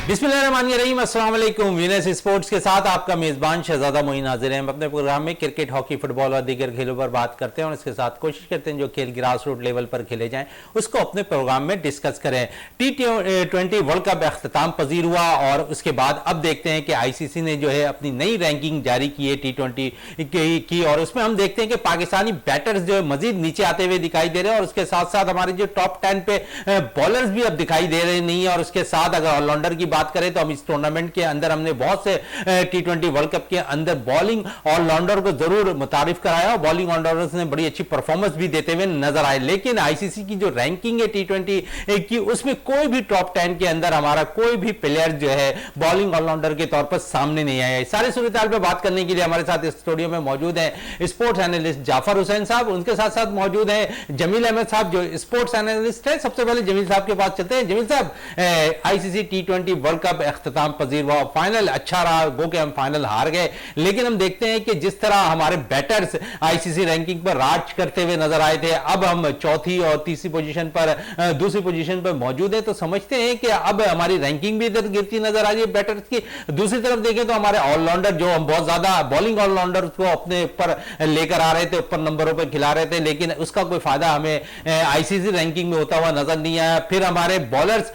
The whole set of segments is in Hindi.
बिस्मिल्लाहिर्रहमानिर्रहीम, अस्सलाम वालेकुम। वीनस स्पोर्ट्स के साथ आपका मेज़बान शहजादा मोइन हाजिर हैं। हम अपने प्रोग्राम में क्रिकेट, हॉकी, फुटबॉल और दीगर खेलों पर बात करते हैं और इसके साथ कोशिश करते हैं जो खेल ग्रास रूट लेवल पर खेले जाएं उसको अपने प्रोग्राम में डिस्कस करें। T20 वर्ल्ड कप अख्ताम पजीर हुआ और उसके बाद अब देखते हैं कि ICC ने जो है अपनी नई रैंकिंग जारी की है T20 की और उसमें हम देखते हैं कि पाकिस्तानी बैटर्स जो है मजीद नीचे आते हुए दिखाई दे रहे हैं और उसके साथ साथ हमारे जो टॉप 10 पे बॉलर्स भी अब दिखाई दे रहे नहीं है। और उसके साथ अगर ऑलराउंडर की बात करें तो हम इस टूर्नामेंट के अंदर हमने बहुत से T20 वर्ल्ड कप के अंदर बॉलिंग ऑलराउंडर को जरूर मुतारिफ कराया और बॉलिंग ऑलराउंडर्स ने बड़ी अच्छी परफॉर्मेंस भी देते हुए नजर आए। लेकिन ICC की जो रैंकिंग है T20 की उसमें कोई भी टॉप 10 के अंदर हमारा कोई भी प्लेयर जो है बॉलिंग ऑलराउंडर के तौर पर सामने नहीं आया है। सारे सूरत पे बात करने के लिए हमारे साथ इस स्टूडियो में मौजूद है स्पोर्ट्स एनालिस्ट जाफर हुसैन साहब, उनके साथ साथ मौजूद है जमील अहमद साहब जो स्पोर्ट्स एनालिस्ट है। सबसे पहले जमील साहब के पास चलते हैं। जमील साहब, ICC T20 वर्ल्ड कप अख्ताम पजीर हुआ, फाइनल अच्छा रहा, गो के हम फाइनल हार गए, लेकिन हम देखते हैं कि जिस तरह हमारे बैटर्स ICC रैंकिंग पर राज करते हुए नजर आए थे, अब हम चौथी और तीसरी पोजीशन पर, दूसरी पोजीशन पर मौजूद है, तो समझते हैं कि अब हमारी रैंकिंग भी इधर गिरती नजर आ रही है बैटर्स की। दूसरी तरफ देखें तो हमारे ऑलराउंडर जो हम बहुत ज्यादा बॉलिंग ऑलराउंडर को अपने ऊपर लेकर आ रहे थे, ऊपर नंबरों पर खिला रहे थे, लेकिन उसका कोई फायदा हमें ICC रैंकिंग में होता हुआ नजर नहीं आया। फिर हमारे बॉलर्स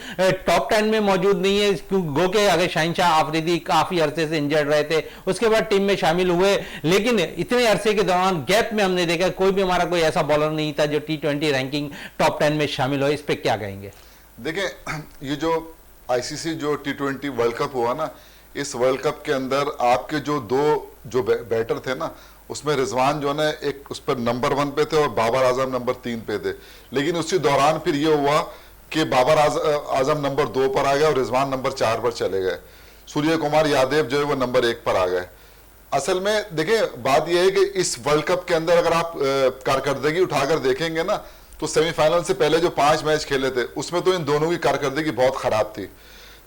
टॉप 10 में मौजूद नहीं है, गो के अगर शहनशाह आफरीदी काफी अरसे से इंजर्ड रहे थे, उसके बाद टीम में शामिल हुए, लेकिन इतने अरसे के दौरान गैप में हमने देखा कोई भी हमारा कोई ऐसा बॉलर नहीं था जो T20 रैंकिंग टॉप 10 में शामिल हो। इस पे क्या कहेंगे? देखिए, ये जो ICC जो T20 वर्ल्ड कप हुआ ना, इस वर्ल्ड कप के अंदर आपके जो बैटर थे ना, उसमें रिजवान जो है एक उस पर नंबर 1 पे थे और बाबर आजम नंबर 3 पे थे। लेकिन उसी दौरान फिर ये हुआ कि बाबर आजम नंबर 2 पर आ गए और रिजवान नंबर 4 पर चले गए। सूर्य कुमार यादव जो है वो नंबर 1 पर आ गए। असल में देखिए, बात यह है कि इस वर्ल्ड कप के अंदर अगर आप कारकर्दगी उठाकर देखेंगे ना, तो सेमीफाइनल से पहले जो 5 मैच खेले थे उसमें तो इन दोनों की कारकर्दगी बहुत खराब थी।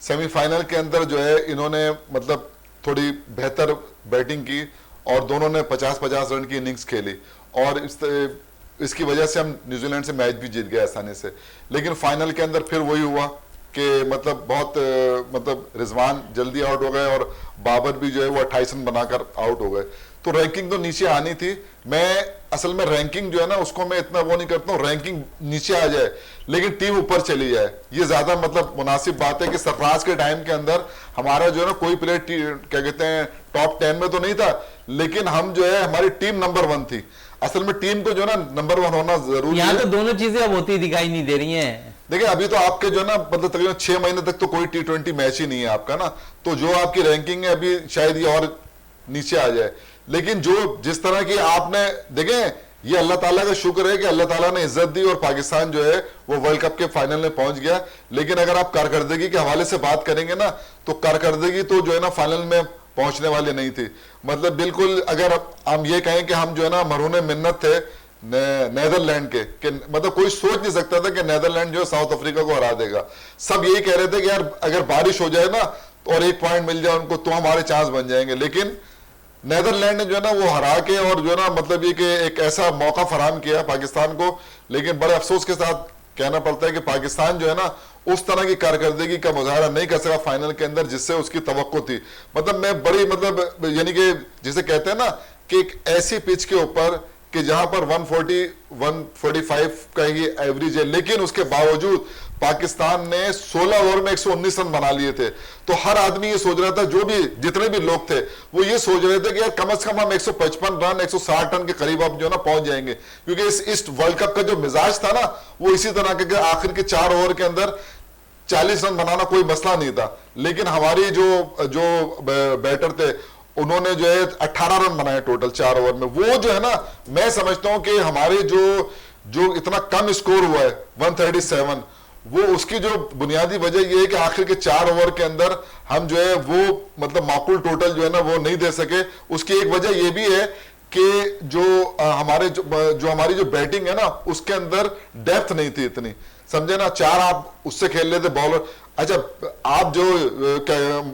सेमीफाइनल के अंदर जो है इन्होंने मतलब थोड़ी बेहतर बैटिंग की और दोनों ने 50-50 रन की इनिंग्स खेली और इसकी वजह से हम न्यूजीलैंड से मैच भी जीत गए आसानी से। लेकिन फाइनल के अंदर फिर वही हुआ कि मतलब बहुत रिजवान जल्दी आउट हो गए और बाबर भी जो है वो 28 रन बनाकर आउट हो गए। तो रैंकिंग तो नीचे आनी थी। मैं असल में रैंकिंग जो है ना उसको मैं इतना वो नहीं करता हूँ, रैंकिंग नीचे आ जाए लेकिन टीम ऊपर चली जाए, ये ज्यादा मतलब मुनासिब बात है कि सरफराज के टाइम के अंदर हमारा जो है ना कोई प्लेयर क्या कहते हैं टॉप 10 में तो नहीं था, लेकिन हम जो है हमारी टीम नंबर 1 थी। असल में टीम को जो है ना नंबर 1 होना जरूरी है। यहाँ तो दोनों चीजें अब होती दिखाई नहीं दे रही हैं। देखिए, अभी तो आपके जो है ना मतलब तकरीबन 6 महीने तक तो कोई T20 मैच ही नहीं है आपका ना, तो जो आपकी रैंकिंग है अभी शायद ये और नीचे आ जाए। लेकिन जो जिस तरह की आपने देखें, ये अल्लाह ताला का शुक्र है कि अल्लाह ताला ने इज्जत दी और पाकिस्तान जो है वो वर्ल्ड कप के फाइनल में पहुंच गया। लेकिन अगर आप कारकर्दगी के हवाले से बात करेंगे ना, तो कारकर्दगी तो जो है ना फाइनल में पहुंचने वाली नहीं थी। मतलब बिल्कुल अगर हम ये कहें कि हम जो है ना मरहून मिन्नत थे नेदरलैंड के मतलब कोई सोच नहीं सकता था कि नेदरलैंड जो है साउथ अफ्रीका को हरा देगा। सब यही कह रहे थे कि यार अगर बारिश हो जाए ना और 1 पॉइंट मिल जाए उनको तो हमारे चांस बन जाएंगे। लेकिन नेदरलैंड ने जो है ना वो हरा के और जो है ना मतलब ये कि एक ऐसा मौका फराहम किया पाकिस्तान को। लेकिन बड़े अफसोस के साथ कहना पड़ता है कि पाकिस्तान जो है ना उस तरह की कारकर्दगी का मुजाहरा नहीं कर सका फाइनल के अंदर जिससे उसकी तवक्को थी। मतलब मैं बड़ी मतलब यानी कि जिसे कहते हैं ना कि एक ऐसी पिच के ऊपर कि जहां पर 140-145 का ही एवरेज है, लेकिन उसके बावजूद पाकिस्तान ने 16 ओवर में 119 रन बना लिए थे। तो हर आदमी ये सोच रहा था, जो भी जितने भी लोग थे वो ये सोच रहे थे कि यार कम से कम हम 155 रन 160 रन के करीब अब जो ना पहुंच जाएंगे, क्योंकि इस वर्ल्ड कप का जो मिजाज था ना वो इसी तरह के आखिर के 4 ओवर के अंदर 40 रन बनाना कोई मसला नहीं था। लेकिन हमारी जो बैटर थे उन्होंने जो है 18 रन बनाए टोटल 4 ओवर में। वो जो है ना मैं समझता हूं कि हमारे जो इतना कम स्कोर हुआ है 137, वो उसकी जो बुनियादी वजह ये है कि आखिर के 4 ओवर के अंदर हम जो है वो मतलब माकूल टोटल जो है ना वो नहीं दे सके। उसकी एक वजह ये भी है कि हमारी जो बैटिंग है ना उसके अंदर डेप्थ नहीं थी इतनी, समझे ना। 4 आप उससे खेल लेते बॉलर। अच्छा, आप जो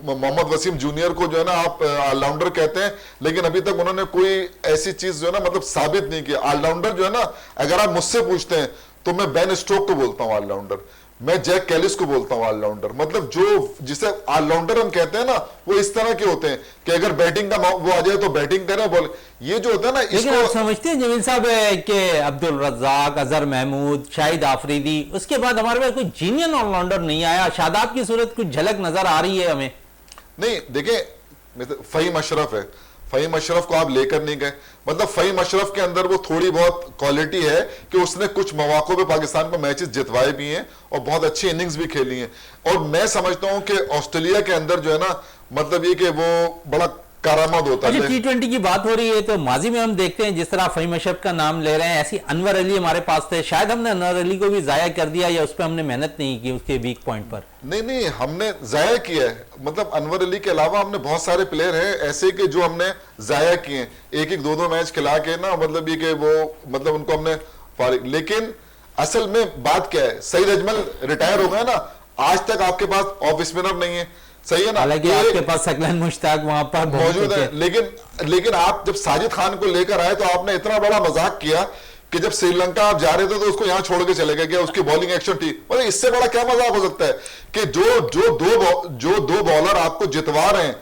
मोहम्मद वसीम जूनियर को जो है ना आप ऑलराउंडर कहते हैं, लेकिन अभी तक उन्होंने कोई ऐसी चीज जो है ना मतलब साबित नहीं की। ऑलराउंडर जो है ना, अगर आप मुझसे पूछते हैं तो मैं बेन स्टोक को बोलता हूं ऑलराउंडर। मैं जैक कैलिस को बोलता हूं ऑलराउंडर। मतलब जो जिसे ऑलराउंडर हम कहते हैं ना, वो इस तरह के होते हैं कि अगर बैटिंग का वो आ जाए तो बैटिंग करे, बॉल ये जो होता है ना, लेकिन आप समझते हैं जमील साहब कि अब्दुल रज्जाक, अजहर महमूद, शाहिद आफरीदी, उसके बाद हमारे पास कोई जीनियन ऑलराउंडर नहीं आया। शादाब की सूरत कुछ झलक नजर आ रही है हमें। नहीं देखिए, फहीम अशरफ है, फहीम अशरफ को आप लेकर नहीं गए। मतलब फहीम अशरफ के अंदर वो थोड़ी बहुत क्वालिटी है कि उसने कुछ मौकों पे पाकिस्तान को मैचेस जितवाए भी हैं और बहुत अच्छी इनिंग्स भी खेली हैं। और मैं समझता हूं कि ऑस्ट्रेलिया के अंदर जो है ना, मतलब ये कि वो बड़ा कारामद होता है। T20 की बात हो रही है तो माजी में हम देखते हैं जिस तरह फहीम अशरफ का नाम ले रहे हैं, ऐसी अनवर अली हमारे पास थे, शायद हमने अनवर अली को भी जाया कर दिया या उस पर हमने मेहनत नहीं की उसके वीक पॉइंट पर। नहीं, हमने जाया किया है। मतलब अनवर अली के अलावा हमने बहुत सारे प्लेयर हैं ऐसे के जो हमने जाया किए हैं, एक एक दो मैच खिला के ना, मतलब ये कि वो मतलब उनको हमने फारिग। लेकिन असल में बात क्या है, सईद अजमल रिटायर हो गए ना, आज तक आपके पास ऑफ स्पिनर नहीं है, सही है ना। हालांकि आपके पास सकलन मुश्ताक वहां पर मौजूद है, लेकिन आप जब साजिद खान को लेकर आए तो आपने इतना बड़ा मजाक किया कि जब श्रीलंका आप जा रहे थे तो उसको यहां छोड़ के चले गए, क्या उसकी बॉलिंग एक्शन थी। मतलब इससे बड़ा क्या मजाक हो सकता है कि जो दो बॉलर आपको जितवा रहे हैं,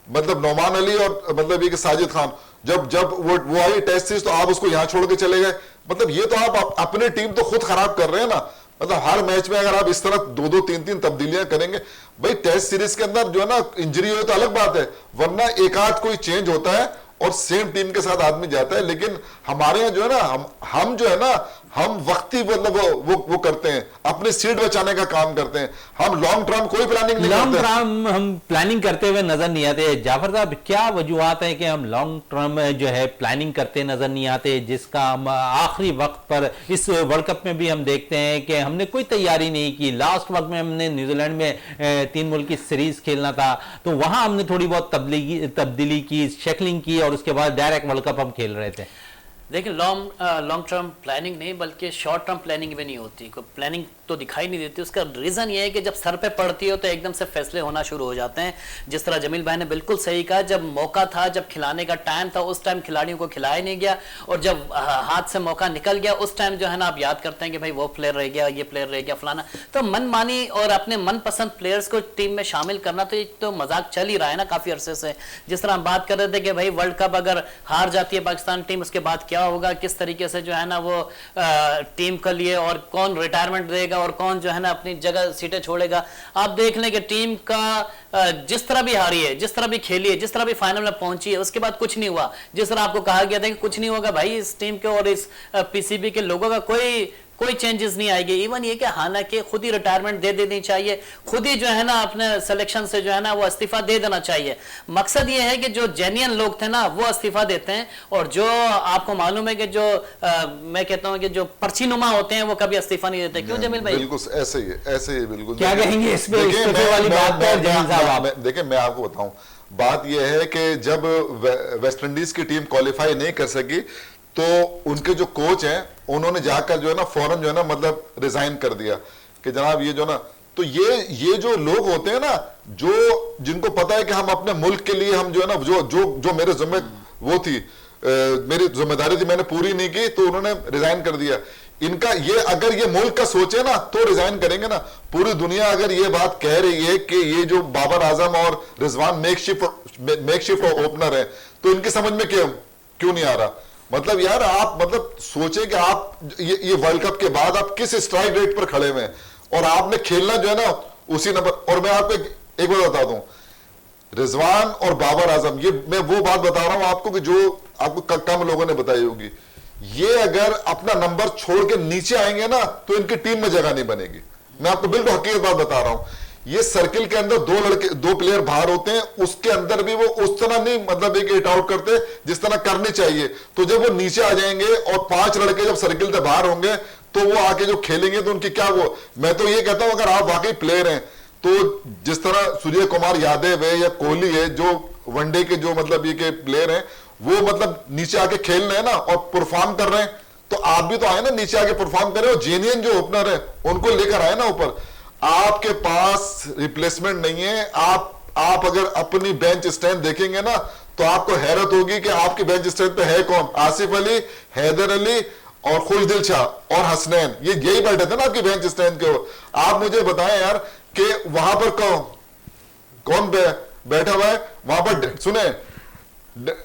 मतलब नौमान अली और मतलब ये कि साजिद खान, जब वो आई टेस्ट सीरीज तो आप उसको यहां छोड़ के चले गए। मतलब ये तो आप अपनी टीम तो खुद खराब कर रहे हैं ना। मतलब हर मैच में अगर आप इस तरह दो तीन तब्दीलियां करेंगे, भाई टेस्ट सीरीज के अंदर जो है ना इंजरी हो तो अलग बात है, वरना एक आध कोई चेंज होता है और सेम टीम के साथ आदमी जाता है। लेकिन हमारे यहाँ जो है ना, हम जो है ना, हम वक्ती मतलब वो करते हैं, अपनी सीट बचाने का काम करते हैं। हम लॉन्ग टर्म कोई प्लानिंग नहीं करते। लॉन्ग टर्म हम प्लानिंग करते हुए नजर नहीं आते। जाफर साहब, क्या वजूहत है कि हम लॉन्ग टर्म जो है प्लानिंग करते नजर नहीं आते, जिसका हम आखिरी वक्त पर इस वर्ल्ड कप में भी हम देखते हैं कि हमने कोई तैयारी नहीं की। लास्ट वक्त में हमने न्यूजीलैंड में 3 मुल्क की सीरीज खेलना था तो वहां हमने थोड़ी बहुत तब्दीली की, शेकलिंग की और उसके बाद डायरेक्ट वर्ल्ड कप हम खेल रहे थे। देखिए, लॉन्ग टर्म प्लानिंग नहीं बल्कि शॉर्ट टर्म प्लानिंग भी नहीं होती। कोई प्लानिंग तो दिखाई नहीं देती। उसका रीज़न ये है कि जब सर पे पड़ती हो तो एकदम से फैसले होना शुरू हो जाते हैं। जिस तरह जमील भाई ने बिल्कुल सही कहा, जब मौका था, जब खिलाने का टाइम था, उस टाइम खिलाड़ियों को खिलाया नहीं गया, और जब हाथ से मौका निकल गया उस टाइम जो है ना आप याद करते हैं कि भाई वो प्लेयर रह गया, ये प्लेयर रह गया, फलाना। तो मनमानी और अपने मनपसंद प्लेयर्स को टीम में शामिल करना तो एक तो मजाक चल ही रहा है ना काफ़ी अरसे से। जिस तरह हम बात कर रहे थे कि भाई वर्ल्ड कप अगर हार जाती है पाकिस्तान टीम, उसके बाद क्या होगा, किस तरीके से जो है ना वो टीम के लिए, और कौन रिटायरमेंट देगा और कौन जो है ना अपनी जगह सीटें छोड़ेगा। आप देख लें कि टीम का जिस तरह भी हारी है, जिस तरह भी खेली है, जिस तरह भी फाइनल में पहुंची है, उसके बाद कुछ नहीं हुआ। जिस तरह आपको कहा गया था कि कुछ नहीं होगा, भाई इस टीम के और इस पीसीबी के लोगों का कोई चेंजेस नहीं आएगी। इवन ये कि हालांकि खुद ही रिटायरमेंट दे देनी चाहिए, खुद ही जो है ना अपने सिलेक्शन से जो है ना वो इस्तीफा दे देना चाहिए। मकसद ये है कि जो जेन्युइन लोग थे ना वो इस्तीफा देते हैं, और जो आपको मालूम है कि जो मैं कहता हूं कि जो पर्चीनुमा होते हैं वो कभी इस्तीफा नहीं देते। क्यों जमील भाई? बिल्कुल ऐसे ही बिल्कुल। क्या कहेंगे इस पे, इस्तीफे वाली बात पर? देखिए मैं आपको बताऊं, बात यह है कि जब वेस्ट इंडीज की टीम क्वालिफाई नहीं कर सकी तो उनके जो कोच हैं उन्होंने जाकर जो है ना फौरन जो है ना मतलब रिजाइन कर दिया कि जनाब ये जो ना, तो ये जो लोग होते हैं ना, जो जिनको पता है कि हम अपने मुल्क के लिए हम जो है ना जो मेरे जिम्मे वो थी, मेरी जिम्मेदारी थी, मैंने पूरी नहीं की तो उन्होंने रिजाइन कर दिया। इनका ये अगर ये मुल्क का सोचे ना तो रिजाइन करेंगे ना। पूरी दुनिया अगर ये बात कह रही है कि ये जो बाबर आजम और रिजवान मेकशिफ्ट ओपनर है, तो इनकी समझ में क्यों नहीं आ रहा? मतलब यार आप मतलब सोचें कि आप ये वर्ल्ड कप के बाद आप किस स्ट्राइक रेट पर खड़े हुए हैं और आपने खेलना जो है ना उसी नंबर। और मैं आपको एक बात बता दूं, रिजवान और बाबर आजम, ये मैं वो बात बता रहा हूं आपको कि जो आपको कम लोगों ने बताई होगी। ये अगर अपना नंबर छोड़ के नीचे आएंगे ना तो इनकी टीम में जगह नहीं बनेगी। मैं आपको बिल्कुल हकीकत बात बता रहा हूं। ये सर्किल के अंदर दो प्लेयर बाहर होते हैं, उसके अंदर भी वो उस तरह नहीं मतलब एक हिट आउट करते जिस तरह करनी चाहिए। तो जब वो नीचे आ जाएंगे और 5 लड़के जब सर्किल से बाहर होंगे तो वो आके जो खेलेंगे तो उनकी क्या वो, मैं तो ये कहता हूं अगर आप वाकई प्लेयर हैं तो जिस तरह सूर्य कुमार यादव है या कोहली है जो वनडे के जो मतलब ये के प्लेयर हैं, वो मतलब नीचे आके खेल रहे हैं ना और परफॉर्म कर रहे हैं, तो आप भी तो आए ना नीचे आके परफॉर्म करें। और जेन्युइन जो ओपनर है उनको लेकर आए ना ऊपर। आपके पास रिप्लेसमेंट नहीं है। आप अगर अपनी बेंच स्ट्रेंथ देखेंगे ना तो आपको हैरत होगी कि आपकी बेंच स्ट्रेंथ पे है कौन। आसिफ अली, हैदर अली और खुशदिल शाह और हसनैन, ये यही बैठे थे ना आपकी बेंच स्टैंड के। आप मुझे बताएं यार कि वहां पर कौन बैठा हुआ है वहां पर? सुने,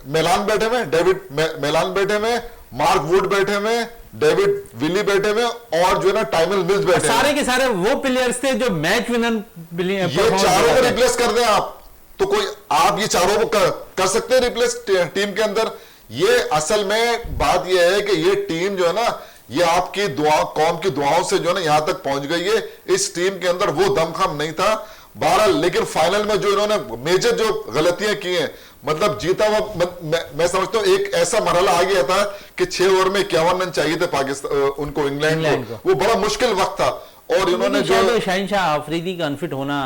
मेलान बैठे हुए, डेविड मेलान बैठे हुए, मार्क वुड बैठे हुए, डेविड विली बैठे हुए और जो है ना टाइमल मिल्स बैठे, सारे के सारे वो प्लेयर्स थे जो मैच विनर। ये चारों को रिप्लेस कर दें आप तो कोई, आप ये चारों को कर सकते हैं रिप्लेस टीम के अंदर? ये असल में बात ये है कि ये टीम जो है ना, ये आपकी दुआ, कौम की दुआओं से जो है ना यहां तक पहुंच गई है। इस टीम के अंदर वो दमखम नहीं था 12, लेकिन फाइनल में जो इन्होंने मेजर जो गलतियां की हैं, मतलब जीता हुआ, मैं समझता हूं एक ऐसा मरहला आ गया था कि 6 ओवर में 51 रन चाहिए थे पाकिस्तान उनको, इंग्लैंड को। वो बड़ा मुश्किल वक्त था और इन्होंने जो शहनशाह आफरीदी का अनफिट होना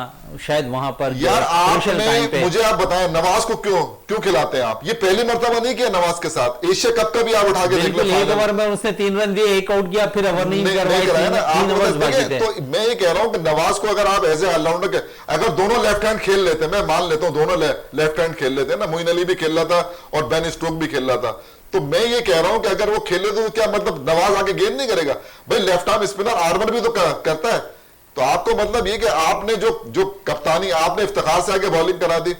शायद वहां पर यार, आपने मुझे आप बताएं नवाज को क्यों खिलाते हैं आप? ये पहली मर्तबा नहीं किया नवाज के साथ, एशिया कप का भी आप उठा के देख लो। एक ओवर में उसने 3 रन दिए, एक आउट किया, फिर ओवर नहीं कराया ना आप। तो मैं ये कह रहा हूं कि नवाज को अगर आप एज ए ऑलराउंडर, अगर दोनों लेफ्ट हैंड खेल लेते, मैं मान लेता हूं दोनों लेफ्ट हैंड खेल लेते ना, मोइन अली भी खेल रहा था और बेन स्टोक भी खेल रहा था, तो मैं ये कह रहा हूं कि अगर वो खेले तो क्या मतलब नवाज आके गेंद नहीं करेगा? भाई लेफ्ट आर्म स्पिनर आर्मर भी तो करता है। तो आपको मतलब ये कि आपने जो कप्तानी, आपने इफ्तिखार से आके बॉलिंग करा दी,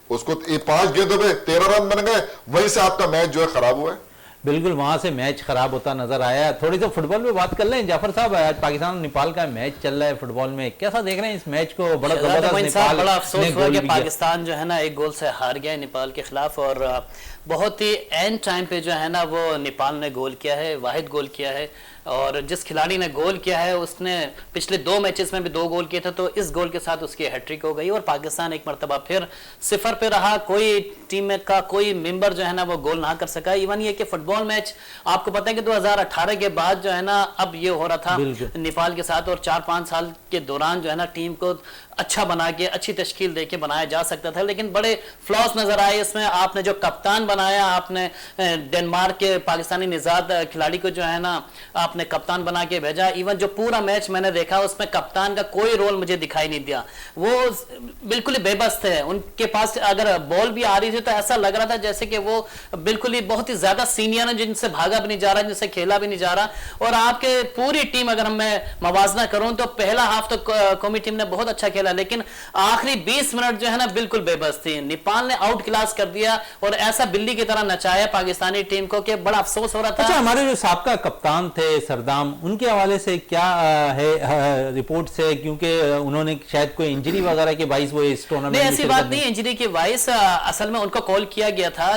उसको 5 गेंदों पे 13 रन बन गए, वहीं से आपका मैच जो है खराब हुआ है। बिल्कुल, वहां से मैच खराब होता नजर आया। थोड़ी तो फुटबॉल में बात कर लें जाफर साहब, आज पाकिस्तान और नेपाल का मैच चल रहा है फुटबॉल में, कैसा देख रहे हैं इस मैच को? बड़ा जबरदस्त, बड़ा अफसोस हुआ कि पाकिस्तान जो है ना 1 गोल से हार गया नेपाल के खिलाफ, और बहुत ही एंड टाइम पे जो है ना वो नेपाल ने गोल किया है, वाहिद गोल किया है। और जिस खिलाड़ी ने गोल किया है उसने पिछले 2 मैचेस में भी 2 गोल किए थे, तो इस गोल के साथ उसकी हैट्रिक हो गई और पाकिस्तान एक मरतबा फिर 0 पे रहा। कोई टीम का कोई मेंबर जो है ना वो गोल ना कर सका। इवन ये कि फुटबॉल मैच आपको पता है कि 2018 के बाद जो है ना अब ये हो रहा था नेपाल के साथ, और 4-5 साल के दौरान जो है ना टीम को अच्छा बना के, अच्छी तश्कील दे के बनाया जा सकता था, लेकिन बड़े फ्लॉस नजर आए इसमें। आपने जो कप्तान बनाया, आपने डेनमार्क के पाकिस्तानी निजात खिलाड़ी को जो है ना आपने कप्तान बना के भेजा। इवन जो पूरा मैच मैंने देखा उसमें कप्तान का कोई रोल मुझे दिखाई नहीं दिया, वो बिल्कुल ही बेबस थे। उनके पास अगर बॉल भी आ रही थी तो ऐसा लग रहा था जैसे कि वो बिल्कुल ही बहुत ही ज्यादा सीनियर है, जिनसे भागा भी नहीं जा रहा, जिनसे खेला भी नहीं जा रहा। और आपके पूरी टीम अगर मैं मवाजना करूं तो पहला हाफ तो कौमी टीम ने बहुत अच्छा खेला, लेकिन आखिरी 20 मिनट जो है ना बिल्कुल बेबस थी। नेपाल ने आउट क्लास कर दिया और ऐसा बिल्ली की तरह नचाया पाकिस्तानी टीम को कि बड़ा अफसोस हो रहा था। अच्छा, हमारे जो साबका कप्तान थे सरदाम, उनके हवाले से क्या है रिपोर्ट से? क्योंकि उन्होंने शायद कोई इंजरी वगैरह के बाइस वो इस टूर्नामेंट नहीं, ऐसी बात नहीं इंजरी के बाइस। असल में उनको कॉल किया गया था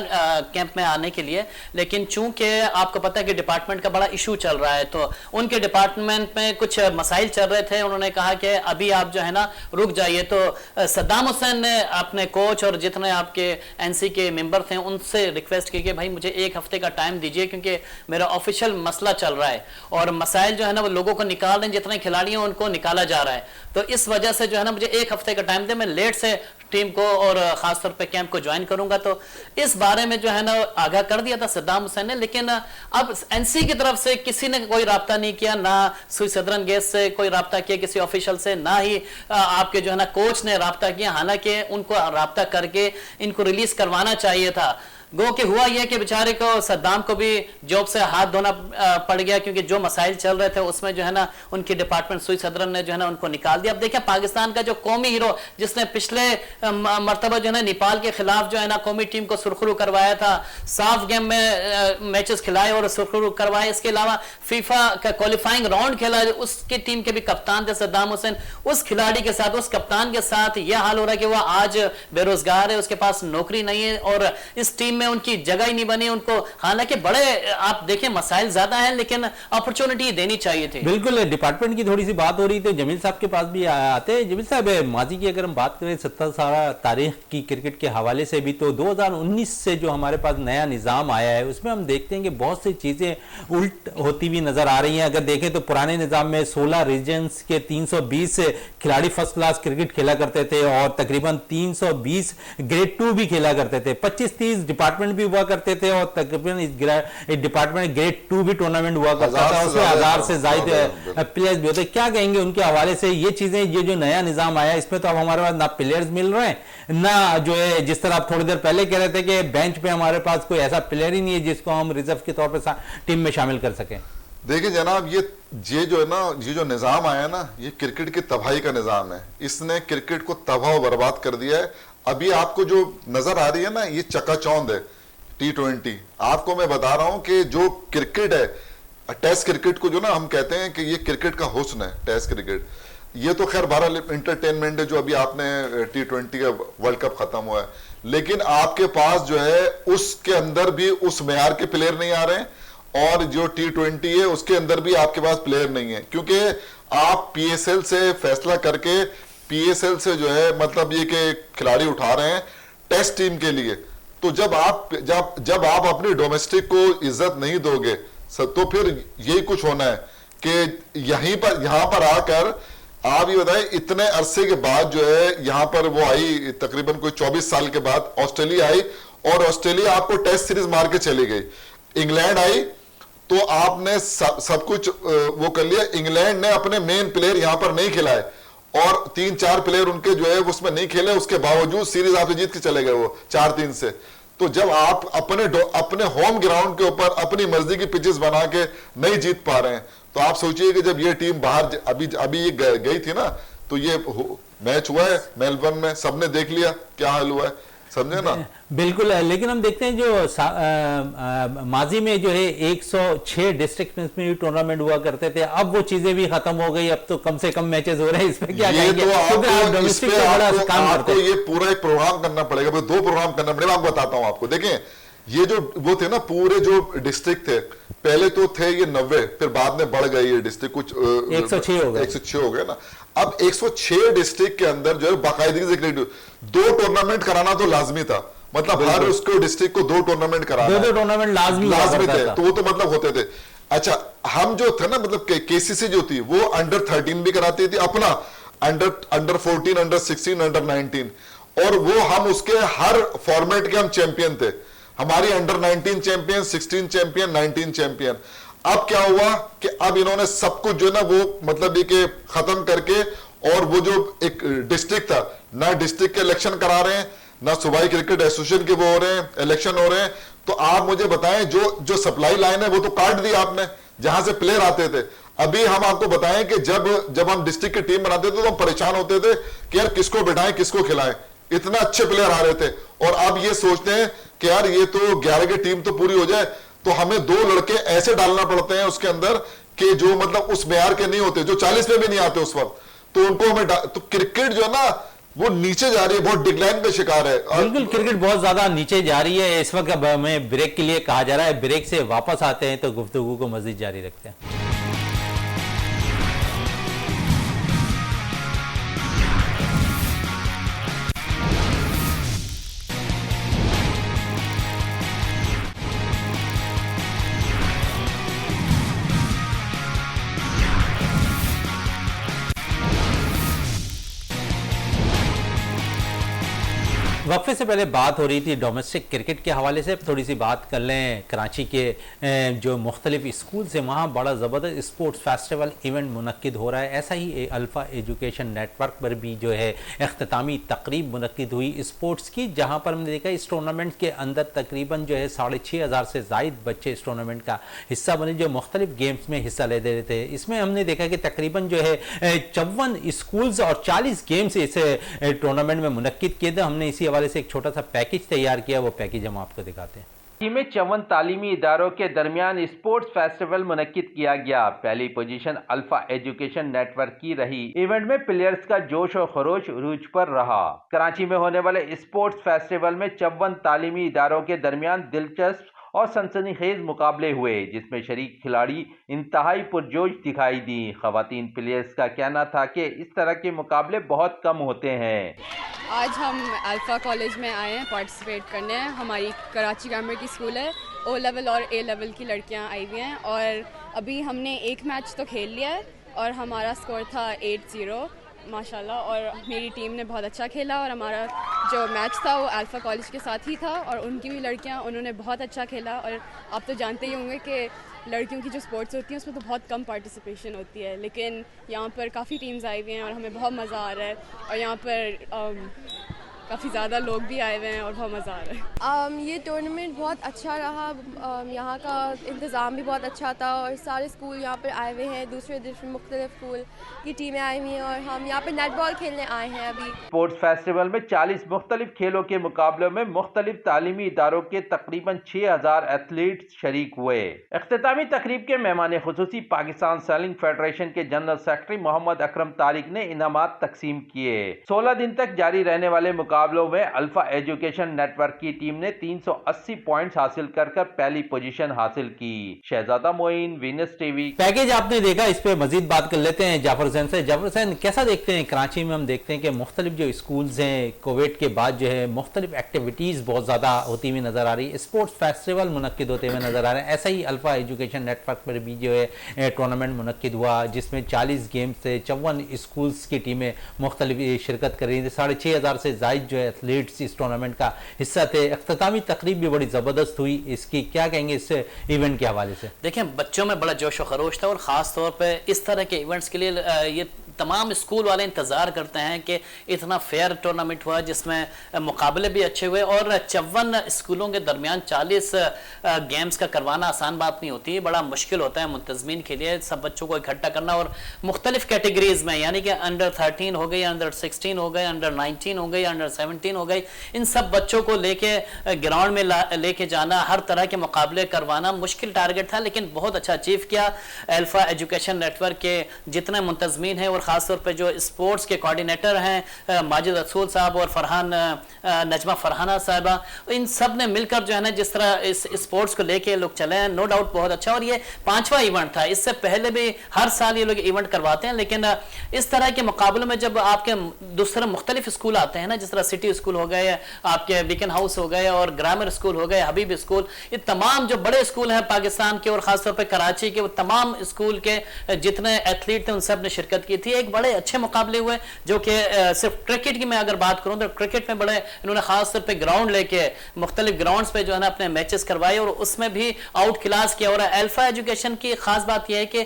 कैंप में आने के लिए, लेकिन चूंकि आपको पता है कि डिपार्टमेंट का बड़ा इशू चल रहा है, तो उनके डिपार्टमेंट में कुछ मसाइल चल रहे थे। उन्होंने कहा कि अभी आप जो है ना रुक जाइए। तो सद्दाम हुसैन ने अपने कोच और जितने आपके एनसी के मेंबर थे उनसे रिक्वेस्ट की कि भाई मुझे 1 हफ्ते का टाइम दीजिए, क्योंकि मेरा ऑफिशियल मसला चल रहा है और मसाइल जो है ना वो लोगों को निकाल रहे हैं, जितने खिलाड़ी हैं उनको निकाला जा रहा है। तो इस वजह से जो है ना मुझे 1 हफ्ते का टाइम दे, मैं लेट से टीम को और खासतौर पे कैंप को ज्वाइन करूंगा। तो इस बारे में जो है ना आगाह कर दिया था सद्दाम हुसैन ने, लेकिन अब एनसी की तरफ से किसी ने कोई राब्ता नहीं किया, ना सुई सदरन गेस्ट से कोई राब्ता किया किसी ऑफिशियल से, ना ही आपके जो है ना कोच ने राब्ता किया। हालांकि उनको राब्ता करके इनको रिलीज करवाना चाहिए था। गो कि हुआ यह कि बेचारे को सद्दाम को भी जॉब से हाथ धोना पड़ गया, क्योंकि जो मसाइल चल रहे थे उसमें जो है ना उनकी डिपार्टमेंट सुई सदरन ने जो है ना उनको निकाल दिया। अब देखिए पाकिस्तान का जो कौमी हीरो जिसने पिछले मरतबा जो है ना नेपाल के खिलाफ जो है ना कौमी टीम को सुरखरू करवाया था, साफ गेम में मैचेस खिलाए और सुरखरू करवाए, इसके अलावा फीफा का क्वालिफाइंग राउंड खेला, उसकी टीम के भी कप्तान थे सद्दाम हुसैन। उस खिलाड़ी के साथ, उस कप्तान के साथ यह हाल हो रहा है कि वह आज बेरोजगार है, उसके पास नौकरी नहीं है और इस टीम में उनकी जगह ही नहीं बनी उनको। हालांकि बड़े आप देखें मसाइल ज्यादा हैं, लेकिन अपॉर्चुनिटी देनी चाहिए थी। बिल्कुल, डिपार्टमेंट की थोड़ी सी बात हो रही थी, जमील साहब के पास भी आते हैं। जमील साहब, माजी की अगर हम बात करें 70 साल तारीख की क्रिकेट के हवाले से भी, तो 2019 से जो हमारे पास नया निज़ाम आया है उसमें हम देखते हैं कि बहुत सी चीजें उल्ट होती हुई नजर आ रही हैं। अगर देखें तो पुराने निज़ाम में 16 रीजन्स के 320 खिलाड़ी फर्स्ट क्लास क्रिकेट खेला करते थे और तकरीबन 320 ग्रेड 2 भी खेला करते थे, 25-30 डिपार्टमेंट भी हुआ करते थे और तकरीबन इस डिपार्टमेंट ग्रेड 2 भी टूर्नामेंट हुआ करता था, उसमें 1000 से ज्यादा प्लेयर्स भी होते। क्या कहेंगे उनके हवाले से? ये चीजें, ये जो नया निजाम आया इसमें तो अब हमारे पास ना प्लेयर्स मिल रहे हैं, ना जो है जिस तरह आप थोड़ी देर पहले कह रहे थे कि बेंच पे हमारे पास कोई ऐसा प्लेयर ही नहीं है जिसको हम रिजर्व के तौर पर टीम में शामिल कर सकें। देखिए जनाब, ये जो है ना, ये जो निज़ाम आया ना, ये क्रिकेट की तबाही का निज़ाम है। इसने क्रिकेट को तबाह और बर्बाद कर दिया है। अभी आपको जो नजर आ रही है ना, ये चकाचौंध है T20। आपको मैं बता रहा हूं कि जो क्रिकेट है, टेस्ट क्रिकेट को जो ना हम कहते हैं कि ये क्रिकेट का हुस्न है, टेस्ट क्रिकेट। ये तो खैर 12 इंटरटेनमेंट है जो अभी आपने T20 का वर्ल्ड कप खत्म हुआ है, लेकिन आपके पास जो है उसके अंदर भी उस मेयार के प्लेयर नहीं आ रहे हैं, और जो T20 है उसके अंदर भी आपके पास प्लेयर नहीं है, क्योंकि आप PSL से फैसला करके PSL से जो है मतलब ये कि खिलाड़ी उठा रहे हैं टेस्ट टीम के लिए। तो जब आप अपनी डोमेस्टिक को इज्जत नहीं दोगे तो फिर यही कुछ होना है कि यहां पर आकर आप ये बताएं, इतने अरसे के बाद जो है यहां पर वो आई, तकरीबन कोई 24 साल के बाद ऑस्ट्रेलिया आई, और ऑस्ट्रेलिया आपको टेस्ट सीरीज मार के चली गई। इंग्लैंड आई तो आपने सब कुछ वो कर लिया। इंग्लैंड ने अपने मेन प्लेयर यहां पर नहीं खिलाए, और 3-4 प्लेयर उनके जो है उसमें नहीं खेले, उसके बावजूद सीरीज आप जीत के चले गए वो 4-3 से। तो जब आप अपने होम ग्राउंड के ऊपर अपनी मर्जी की पिचेस बना के नहीं जीत पा रहे हैं, तो आप सोचिए कि जब ये टीम बाहर अभी ये गई थी ना, तो ये मैच हुआ है मेलबर्न में, सबने देख लिया क्या हाल हुआ है, समझे ना। बिल्कुल। लेकिन हम देखते हैं जो माजी में जो है 106 डिस्ट्रिक्ट में टूर्नामेंट हुआ करते थे, अब वो चीजें भी खत्म हो गई, अब तो कम से कम मैचेस हो रहे हैं। इसमें क्या कहेंगे? तो आपको ये पूरा एक प्रोग्राम करना पड़ेगा, 2 प्रोग्राम करना पड़ेगा। मैं बताता हूं आपको। देखें, ये जो वो थे ना पूरे जो डिस्ट्रिक्ट थे, पहले तो थे ये 90, फिर बाद में बढ़ गए ये डिस्ट्रिक्ट, कुछ 106 हो गए, 106 हो गए ना। अब 106 डिस्ट्रिक्ट के अंदर जो है बाकायदगी से 2 टूर्नामेंट कराना तो लाजमी था, मतलब हर उसको डिस्ट्रिक्ट को 2 टूर्नामेंट कराना, 2 टूर्नामेंट लाजमी थे, तो वो तो मतलब होते थे। अच्छा, हम जो थे ना, मतलब KCC जो थी वो अंडर 13 भी कराती थी अपना, अंडर 14, अंडर 16, अंडर 19, और वो हम उसके हर फॉर्मेट के हम चैंपियन थे। हमारी अंडर 19 चैंपियन, 16 चैंपियन, 19 चैंपियन। अब क्या हुआ कि अब इन्होंने सब कुछ जो है ना वो मतलब ये कि खत्म करके, और वो जो एक डिस्ट्रिक्ट था ना, डिस्ट्रिक्ट के इलेक्शन करा रहे हैं ना, सूबाई क्रिकेट एसोसिएशन के वो हो रहे हैं, इलेक्शन हो रहे हैं। तो आप मुझे बताएं, जो सप्लाई लाइन है वो तो काट दी आपने, जहां से प्लेयर आते थे। अभी हम आपको बताएं कि जब हम डिस्ट्रिक्ट की टीम बनाते थे तो हम परेशान होते थे कि यार किसको बिठाएं, किसको खिलाएं, इतना अच्छे प्लेयर आ रहे थे। और अब ये सोचते हैं कि यार ये तो 11 की टीम तो पूरी हो जाए, तो हमें 2 लड़के ऐसे डालना पड़ते हैं उसके अंदर कि जो मतलब उस मेयार के नहीं होते, जो 40 में भी नहीं आते उस वक्त, तो उनको हमें तो क्रिकेट जो है ना वो नीचे जा रही है, बहुत डिक्लाइन का शिकार है। बिल्कुल, क्रिकेट बहुत ज्यादा नीचे जा रही है इस वक्त। अब हमें ब्रेक के लिए कहा जा रहा है, ब्रेक से वापस आते हैं तो गुफ्तगू को मजीद जारी रखते हैं। वक्फे से पहले बात हो रही थी डोमेस्टिक क्रिकेट के हवाले से, थोड़ी सी बात कर लें कराची के जो मुख्तलिफ स्कूल से, वहाँ बड़ा ज़बरदस्त स्पोर्ट्स फेस्टिवल इवेंट मुनक्किद हो रहा है। ऐसा ही अल्फ़ा एजुकेशन नेटवर्क पर भी जो है इख्तितामी तकरीब मुनक्किद हुई स्पोर्ट्स की, जहाँ पर हमने देखा इस टूर्नामेंट के अंदर तकरीबन जो है 6,500 से ज़ायद बच्चे इस टूर्नामेंट का हिस्सा बने, जो मुख्तलिफ गेम्स में हिस्सा ले रहे थे। इसमें हमने देखा कि तकरीबन जो है 54 स्कूल्स और 40 गेम्स इस टूर्नामेंट में मुनक्किद किए थे। हमने इसी हवाले से एक छोटा सा पैकेज तैयार किया, वो पैकेज हम आपको दिखाते हैं। में 54 तालीमी इदारों के दरमियान स्पोर्ट्स फेस्टिवल मुनक्किद किया गया। पहली पोजीशन अल्फा एजुकेशन नेटवर्क की रही। इवेंट में प्लेयर्स का जोश और खरोश उरूज पर रहा। कराची में होने वाले स्पोर्ट्स फेस्टिवल में 54 तालीमी इदारों के दरमियान दिलचस्प और सनसनीखेज मुकाबले हुए, जिसमें शरीक खिलाड़ी इंतहाई पुरजोश दिखाई दी। खवातीन प्लेयर्स का कहना था कि इस तरह के मुकाबले बहुत कम होते हैं। आज हम अल्फ़ा कॉलेज में आए हैं पार्टिसिपेट करने। हमारी कराची ग्रामर की स्कूल है, ओ लेवल और ए लेवल की लड़कियां आई हुई हैं, और अभी हमने एक मैच तो खेल लिया है और हमारा स्कोर था 8-0 माशाल्लाह, और मेरी टीम ने बहुत अच्छा खेला, और हमारा जो मैच था वो अल्फ़ा कॉलेज के साथ ही था, और उनकी भी लड़कियां, उन्होंने बहुत अच्छा खेला। और आप तो जानते ही होंगे कि लड़कियों की जो स्पोर्ट्स होती हैं उसमें तो बहुत कम पार्टिसिपेशन होती है, लेकिन यहाँ पर काफ़ी टीम्स आई हुई हैं और हमें बहुत मज़ा आ रहा है। और यहाँ पर काफ़ी ज़्यादा लोग भी आए हुए हैं और बहुत मज़ा आ रहा है। ये टूर्नामेंट बहुत अच्छा रहा। यहाँ का इंतज़ाम भी बहुत अच्छा था और सारे स्कूल यहाँ पर आए हुए हैं, दूसरे मुख्तलिफ स्कूल की टीमें आई हुई हैं और हम यहाँ पर नेटबॉल खेलने आए हैं अभी। स्पोर्ट्स फेस्टिवल में 40 मुख्तलिफ खेलों के मुकाबलों में मुख्तलिफ तालीमी इदारों के तकरीबन 6000 एथलीट्स शरीक हुए। इख्तितामी तकरीब के मेहमान खुसूसी पाकिस्तान सेलिंग फेडरेशन के जनरल सेक्रेटरी मोहम्मद अकरम तारिक ने इनामात तकसीम किए। 16 दिन तक जारी रहने वाले मुकाबलों में अल्फा एजुकेशन नेटवर्क की टीम ने 380 पॉइंट्स हासिल कर पहली पोजीशन हासिल की। शहजादा मोइन, वीनस टीवी। पैकेज आपने देखा, इस पे मजीद बात कर लेते हैं जाफर हुसैन से। जाफर हुसैन, कैसा देखते हैं कराची में? हम देखते हैं कि मुख्तलिफ जो स्कूल्स हैं कोविड के बाद जो है मुख्तलिफ एक्टिविटीज़ बहुत ज़्यादा होती हुई नज़र आ रही है, स्पोर्ट्स फेस्टिवल मुनक्किद होते हुए नज़र आ रहे हैं। ऐसा ही अल्फा एजुकेशन नेटवर्क पर भी जो है टूर्नामेंट मुनक्किद हुआ जिसमें 40 गेम्स से 54 स्कूल्स की टीमें मुख्तलिफ शिरकत कर रही थी। 6500 से ज़ायद जो है एथलीट्स इस टूर्नामेंट का हिस्सा थे। इख्तितामी तकरीब भी बड़ी ज़बरदस्त हुई। इसकी क्या कहेंगे इस इवेंट के हवाले से? देखिए, बच्चों में बड़ा जोश व खरोश था और ख़ास तौर पे इस तरह के इवेंट्स के लिए ये तमाम स्कूल वाले इंतज़ार करते हैं कि इतना फेयर टूर्नामेंट हुआ जिसमें मुकाबले भी अच्छे हुए और 54 स्कूलों के दरमियान 40 गेम्स का करवाना आसान बात नहीं होती है, बड़ा मुश्किल होता है मुंतज़मीन के लिए सब बच्चों को इकट्ठा करना। और मुख्तलिफ कैटेगरीज में, यानी कि अंडर 13 हो गई, अंडर 16 हो गए, अंडर 19 हो गई, अंडर 17 हो गई, इन सब बच्चों को लेके ग्राउंड में लेके जाना, हर तरह के मुकाबले करवाना मुश्किल टारगेट था, लेकिन बहुत अच्छा अचीव किया। अल्फा एजुकेशन नेटवर्क के जितने मुंतज़मीन हैं और ख़ासतौर पर जो स्पोर्ट्स के कोऑर्डिनेटर हैं माजिद रसूल साहब और नजमा फरहाना साहबा, इन सब ने मिलकर जो है ना जिस तरह इस स्पोर्ट्स को लेके लोग चले हैं, नो डाउट बहुत अच्छा। और ये 5वां इवेंट था, इससे पहले भी हर साल ये लोग इवेंट करवाते हैं, लेकिन इस तरह के मुकाबलों में जब आपके दूसरे मुख्तलिफ स्कूल आते हैं ना, जिस तरह सिटी स्कूल हो गए, आपके बीकन हाउस हो गए और ग्रामर स्कूल हो गए, हबीब स्कूल, ये तमाम जो बड़े स्कूल हैं पाकिस्तान के और खासतौर पर कराची के, वो तमाम स्कूल के जितने एथलीट थे उन सब ने शिरकत की थी। एक बड़े अच्छे मुकाबले हुए जो कि सिर्फ क्रिकेट की मैं अगर बात करूं तो क्रिकेट में बड़े इन्होंने खासतौर पे ग्राउंड लेके मुख्तलिफ ग्राउंड्स पे जो है ना अपने मैचेस करवाए और उसमें भी आउट क्लास किया। और अल्फा एजुकेशन की खास बात यह है कि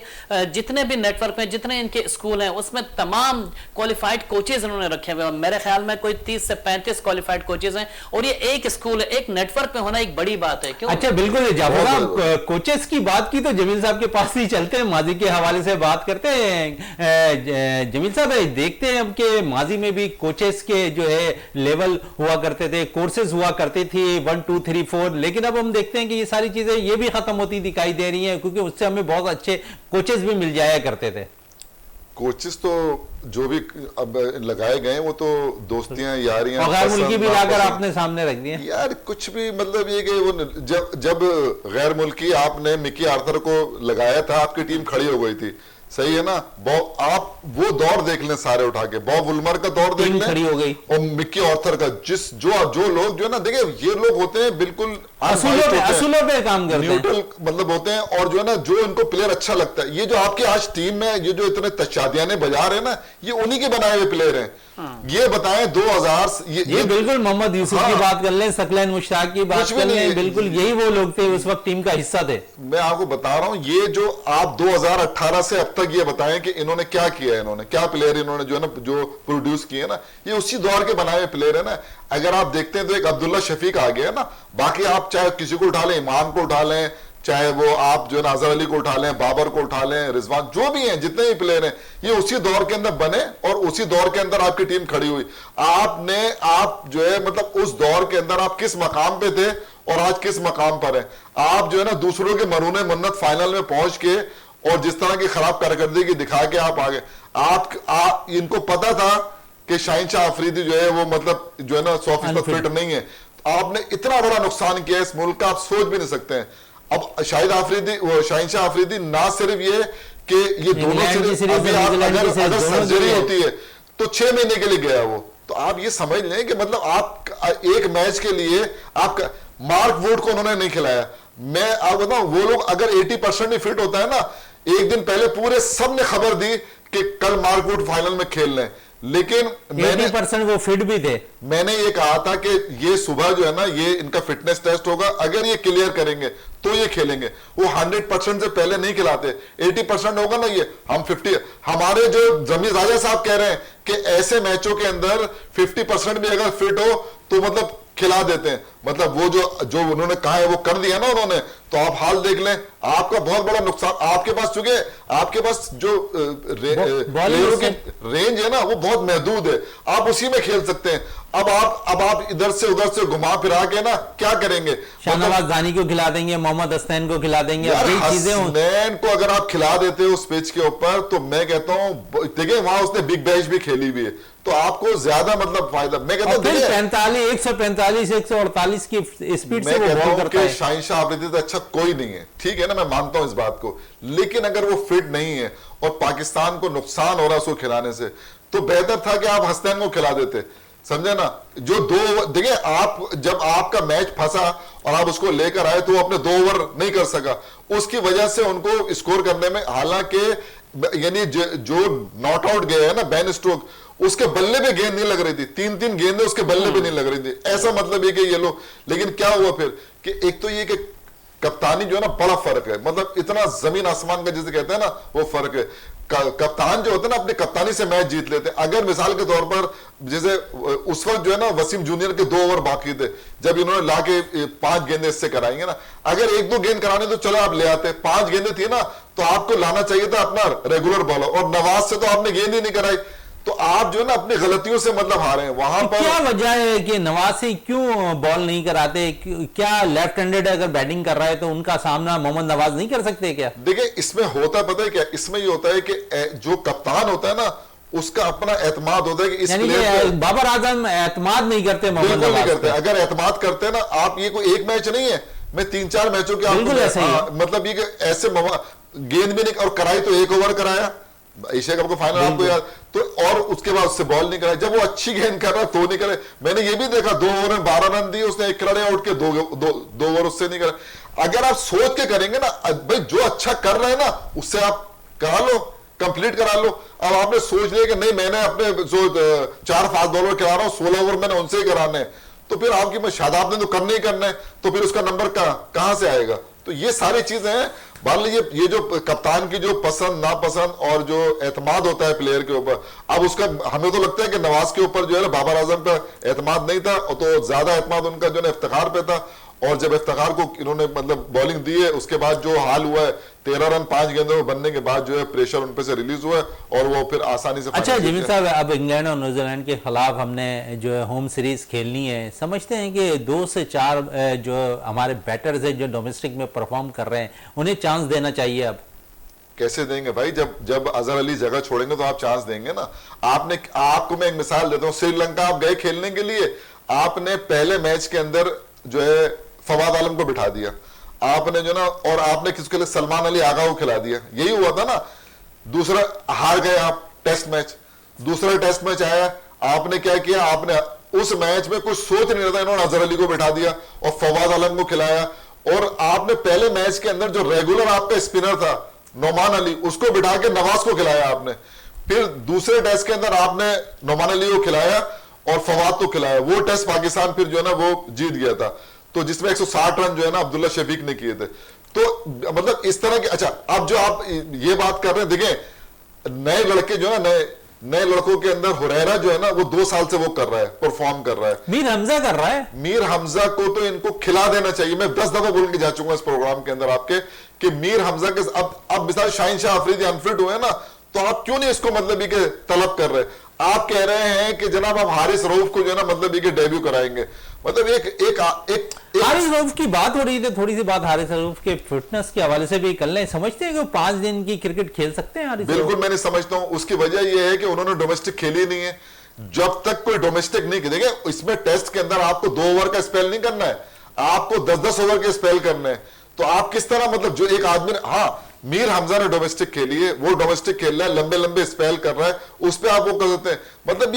जितने भी नेटवर्क में जितने इनके स्कूल हैं उसमें तमाम क्वालिफाइड कोचेज इन्होंने रखे हुए हैं। मेरे ख्याल में कोई 30 से 35 क्वालिफाइड कोचेज हैं और ये एक स्कूल है, एक नेटवर्क में होना एक बड़ी बात है। क्यों? अच्छा, बिल्कुल जाफर साहब, कोचेस की बात की तो जमील साहब के पास ही चलते हैं, माजी के हवाले से बात करते हैं। जमील साहब, देखते हैं अब के माजी में भी कोचेस के जो है लेवल हुआ करते थे, कोर्सेज हुआ करते थे 1 2 3 4, लेकिन अब हम देखते हैं कि ये सारी चीजें ये भी खत्म होती दिखाई दे रही हैं क्योंकि उससे हमें बहुत अच्छे कोचेस भी मिल जाया करते थे। कोचेस तो जो भी अब लगाए गए वो तो दोस्तियां, यारियां, गैर मुल्की भी लाकर आपने सामने रख दिए यार। कुछ भी मतलब ये कि वो जब गैर मुल्की आपने मिकी आर्थर को लगाया था, आपकी टीम खड़ी हो गई थी, सही है ना। आप वो दौर देख लें सारे उठा के, बॉब वुलमर का दौर देख लें, खड़ी हो गई, और मिकी आर्थर का, जो लोग जो है ना, देखिए ये लोग होते हैं बिल्कुल असूलों पे काम करते हैं, न्यूट्रल मतलब होते हैं, और जो है ना जो इनको प्लेयर अच्छा लगता है। ये जो आपकी आज टीम में ये जो इतने तशादियाने बजा रहे हैं ना, ये उन्हीं के बनाए हुए प्लेयर हैं। ये बताएं 2000 ये बिल्कुल मोहम्मद यूसुफ की बात कर लें, सकलैन मुश्ताक की बात कर लें, बिल्कुल यही वो लोग थे उस वक्त टीम का हिस्सा थे। मैं आपको बता रहा हूं, ये जो आप 2018 से अब तक ये बताएं कि इन्होंने क्या किया, इन्होंने क्या प्लेयर इन्होंने जो है ना जो प्रोड्यूस किए ना, ये उसी दौर के बनाए हुए प्लेयर है ना। अगर आप देखते हैं तो एक अब्दुल्ला शफीक आ गया ना, बाकी आप चाहे किसी को उठा लें, इमाम को उठा लें, चाहे वो आप जो है अजहर अली को उठा लें, बाबर को उठा लें, रिजवान, जो भी हैं जितने भी प्लेयर हैं, ये उसी दौर के अंदर बने और उसी दौर के अंदर आपकी टीम खड़ी हुई। आप जो है मतलब उस दौर के अंदर आप किस मकाम पे थे और आज किस मकाम पर हैं। आप जो है ना दूसरों के मरूने मन्नत फाइनल में पहुंच के और जिस तरह की खराब कारकर्दगी दिखा के आप आगे, इनको पता था कि शहनशाह अफरीदी जो है वो मतलब जो है ना 100% फिट नहीं है। आपने इतना बड़ा नुकसान किया इस मुल्क का, आप सोच भी नहीं सकते हैं। अब शहनशाह अफरीदी ना सिर्फ ये कि ये दोनों अगर सर्जरी होती है तो 6 महीने के लिए गया वो, तो आप ये समझ लें कि मतलब आप एक मैच के लिए आपका मार्क वुड को उन्होंने नहीं खिलाया। मैं आप बताऊं, वो लोग अगर 80% भी फिट होता है ना, एक दिन पहले पूरे सब ने खबर दी कि कल मार्क वुड फाइनल में खेल रहे हैं, लेकिन मैंने 80% वो फिट भी थे। मैंने ये कहा था कि ये सुबह जो है ना, ये इनका फिटनेस टेस्ट होगा, अगर ये क्लियर करेंगे तो ये खेलेंगे। वो 100% से पहले नहीं खिलाते, 80% होगा ना, ये हम 50। हमारे जो जमीर राजा साहब कह रहे हैं कि ऐसे मैचों के अंदर 50% भी अगर फिट हो तो मतलब खिला देते हैं। मतलब वो जो उन्होंने कहा है वो कर दिया ना उन्होंने, तो आप हाल देख लें, आपका बहुत बड़ा नुकसान। आपके पास चूंकि आपके पास जो प्लेयरों की रेंज है ना वो बहुत महदूद है, आप उसी में खेल सकते हैं। अब आप इधर से उधर से घुमा फिरा के ना क्या करेंगे, शाहनवाज दानी को खिला देंगे, मोहम्मद हसनैन को खिला देंगे, हसनैन को अगर आप खिला देते हो उस पिच के ऊपर, तो मैं कहता हूं देखिए वहां उसने बिग बैश भी खेली हुई है, तो आपको ज्यादा मतलब फायदा। मैं कहता हूं 145 148 की स्पीड से वो बॉल करता है। शाहिनशाह आफरीदी तो अच्छा कोई नहीं है, ठीक है ना, मैं मानता हूं इस बात को, लेकिन अगर वो फिट नहीं है और पाकिस्तान को नुकसान हो रहा है उसको खिलाने से, तो बेहतर था कि आप हसनैन को खिला देते, समझे ना। जो 2 देखिए, आप जब आपका मैच फंसा और आप उसको लेकर आए तो वो अपने 2 ओवर नहीं कर सका, उसकी वजह से उनको स्कोर करने में, हालांकि यानी जो नॉट आउट गए है ना बेन स्टोक, उसके बल्ले पे गेंद नहीं लग रही थी, 3 गेंदें उसके बल्ले पे नहीं लग रही थी। ऐसा मतलब ये कि ये लो, लेकिन क्या हुआ फिर कि एक तो ये कि कप्तानी जो है ना बड़ा फर्क है, मतलब इतना जमीन आसमान का जिसे कहते हैं ना वो फर्क है। कप्तान जो होता है ना अपनी कप्तानी से मैच जीत लेते हैं। अगर मिसाल के तौर पर जैसे उस वक्त जो है ना वसीम जूनियर के 2 ओवर बाकी थे, जब इन्होंने लाके 5 गेंदें इससे कराएंगे ना, अगर 1-2 गेंद कराने तो चलो आप ले आते, 5 गेंदें थी ना तो आपको लाना चाहिए था अपना रेगुलर बॉलर, और नवाज से तो आपने गेंद ही नहीं कराई, तो आप जो है ना अपनी गलतियों से मतलब हारे हैं वहां पर। क्या वजह है कि नवाज से क्यों बॉल नहीं कराते? क्या लेफ्ट हैंडेड अगर बैटिंग कर रहा है तो उनका सामना मोहम्मद नवाज नहीं कर सकते क्या? देखिए इसमें होता पता है क्या, इसमें ये होता है कि जो कप्तान होता है ना उसका अपना एतमाद होता है कि इस प्लेयर बाबर आजम एतमाद नहीं करते, बिल्कुल नहीं करते। अगर एतमाद करते ना, आप ये कोई एक मैच नहीं है, मैं 3-4 मैचों के मतलब ये ऐसे गेंद भी नहीं, और कराई तो 1 ओवर कराया एशिया कप का फाइनल आपको याद, तो और उसके बाद उससे बॉल नहीं कराई। जब वो अच्छी गेंद कर रहा तो नहीं करे। मैंने ये भी देखा 2 ओवर में 12 रन दिए उसने, 1 खिलाड़ी आउट के 2 ओवर उससे नहीं करे। अगर आप सोच के करेंगे ना भाई, जो अच्छा कर रहे हैं ना उससे आप करा लो, कंप्लीट करा लो। अब आपने सोच लिया कि नहीं मैंने अपने जो 4 फास्ट बॉलर खिला रहा हूं, 16 ओवर मैंने उनसे ही कराने, तो फिर आपकी शादाब ने तो करने ही करना है, तो फिर उसका नंबर कहां से आएगा। तो ये सारी चीजें हैं। मान लीजिए ये जो कप्तान की जो पसंद नापसंद और जो एतमाद होता है प्लेयर के ऊपर, अब उसका हमें तो लगता है कि नवाज के ऊपर जो है ना बाबर आजम का एतमाद नहीं था, तो ज्यादा एतमाद उनका जो है इफ्तिखार पे था। और जब इफ्तिखार को इन्होंने मतलब बॉलिंग दी है, उसके बाद जो हाल हुआ है 13 रन 5 गेंदों में बनने के बाद जो है प्रेशर उन पे से रिलीज हुआ है और वो फिर आसानी से। अच्छा जमील साहब, अब इंग्लैंड और न्यूजीलैंड के खिलाफ हमने जो है होम सीरीज खेलनी है, समझते हैं कि 2 से 4 जो हमारे बैटर्स हैं जो डोमेस्टिक में परफॉर्म कर रहे हैं उन्हें चांस देना चाहिए? अब कैसे देंगे भाई, जब अजहर अली जगह छोड़ेंगे तो आप चांस देंगे ना। आपको मैं एक मिसाल देता हूँ, श्रीलंका आप गए खेलने के लिए, आपने पहले मैच के अंदर जो है फवाद आलम को बिठा दिया आपने जो ना, और आपने किसके लिए सलमान अली आगा को खिला दिया, यही हुआ था ना। दूसरा हार गए आप टेस्ट मैच, दूसरा टेस्ट मैच आया, आपने क्या किया, आपने उस मैच में कुछ सोच नहीं रहा था, इन्होंने अजहर अली को बिठा दिया और फवाद आलम को खिलाया। और आपने पहले मैच के अंदर जो रेगुलर आपका स्पिनर था नोमान अली, उसको बिठा के नवाज को खिलाया आपने। फिर दूसरे टेस्ट के अंदर आपने नोमान अली को खिलाया और फवाद को खिलाया। वो टेस्ट पाकिस्तान फिर जो है ना वो जीत गया था, तो जिसमें 160 रन जो है ना अब्दुल्ला शफीक ने किए थे। तो मतलब इस तरह के, अच्छा अब जो आप ये बात कर रहे हैं, देखें नए लड़के जो है ना, नए लड़कों के अंदर हुरैरा जो है ना वो 2 साल से वो कर रहा है, परफॉर्म कर रहा है। मीर हमजा कर रहा है, मीर हमजा को तो इनको खिला देना चाहिए। मैं 10 दफा बोल के जा चुका इस प्रोग्राम के अंदर आपके कि मीर हमजा के अब मिसाल शाहिनशाह आफरीदी अनफिट हुए ना, तो आप क्यों नहीं इसको मतलब ये के तलब कर रहे? आप कह रहे हैं कि जनाब आप हारिस रऊफ को जो है ना मतलब ये डेब्यू कराएंगे, मतलब एक हारिस रऊफ की बात हो रही थी, थोड़ी सी बात हारिस रऊफ के फिटनेस के हवाले से भी कर लें। समझते हैं कि 5 दिन की क्रिकेट खेल सकते हैं हारिस? बिल्कुल मैंने समझता हूं। उसकी वजह यह है कि उन्होंने डोमेस्टिक खेली नहीं है। जब तक कोई डोमेस्टिक नहीं खेलेंगे, इसमें टेस्ट के अंदर आपको 2 ओवर का स्पेल नहीं करना है, आपको 10-10 ओवर के स्पेल करने हैं। तो आप किस तरह मतलब जो एक आदमी, हाँ मीर हमजा ने डोमेस्टिक खेली है, वो डोमेस्टिक खेल रहा है, लंबे लंबे स्पेल कर रहा है, उस पर आप वो कर देते हैं। मतलब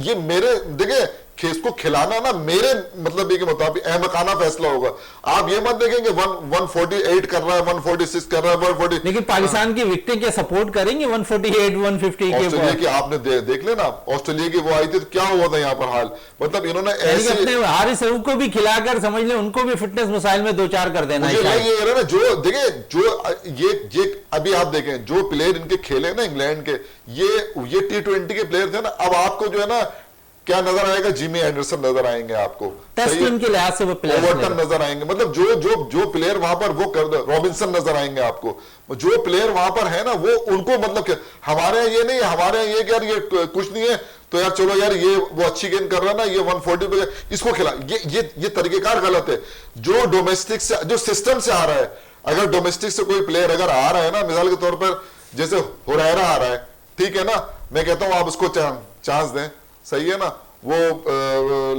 ये मेरे देखे इसको खिलाना ना मेरे मतलब ये के मुताबिक अहमकाना फैसला होगा। आप ये मत देखेंगे 148 कर रहा है, 146 कर रहा है, 140। लेकिन पाकिस्तान की विकेटें क्या सपोर्ट करेंगे 148 150 के? ऑस्ट्रेलिया की आपने देख लेना, ऑस्ट्रेलिया की वो आई थी तो क्या हुआ था यहाँ पर हाल, मतलब इन्होंने ऐसे अपने हारिस रऊफ को भी खिलाकर समझ ले उनको भी फिटनेस मसाइल में 2-4 कर देना मुझे है। ये ना जो देखे जो ये अभी आप देखें जो प्लेयर इनके खेले ना इंग्लैंड के, ये T20 के प्लेयर थे ना, अब आपको जो है ना क्या नजर आएगा, जिमी एंडरसन नजर आएंगे आपको, टेस्ट टीम के लिहाज से वो प्लेयर ओवरटन नजर आएंगे, मतलब जो प्लेयर वहां पर वो कर दो, रॉबिन्सन नजर आएंगे आपको, जो प्लेयर वहां पर है ना वो उनको मतलब हमारे ये नहीं, हमारे ये यार ये कुछ नहीं है तो यार चलो यार ये वो अच्छी गेंद कर रहा है ना, ये 140 पे इसको खिला, ये तरीकेकार गलत है। जो डोमेस्टिक से जो सिस्टम से आ रहा है, अगर डोमेस्टिक से कोई प्लेयर अगर आ रहा है ना, मिसाल के तौर पर जैसे हुरैरा आ रहा है, ठीक है ना, मैं कहता हूं आप उसको चांस दें, सही है ना, वो